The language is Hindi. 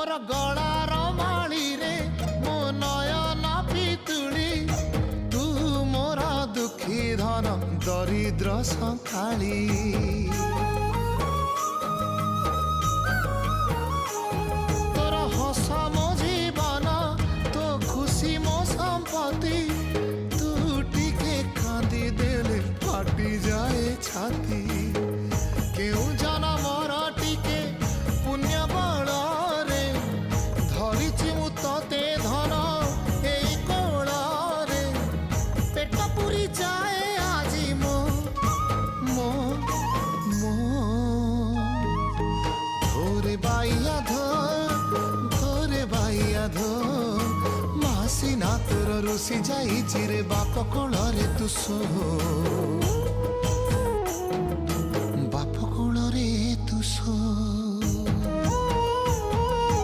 मोर गलार माली रे मो नयन पितुली तू मोर दुखी धन दरिद्र संकाली तोर हस मो जीवन तो खुशी मो संपत्ति तू टिके कांदी देले फाटी जाए छाती केउ जनमर टिके पुण्य बल रे धरिछि मु तते धन एई कोल रे पेट पुरी जाए आजी मो मो मो धोरे बाइया धोरे बाइया धो मासी ना तोर रुसी जाई चिरे बाप कोल रे तू सो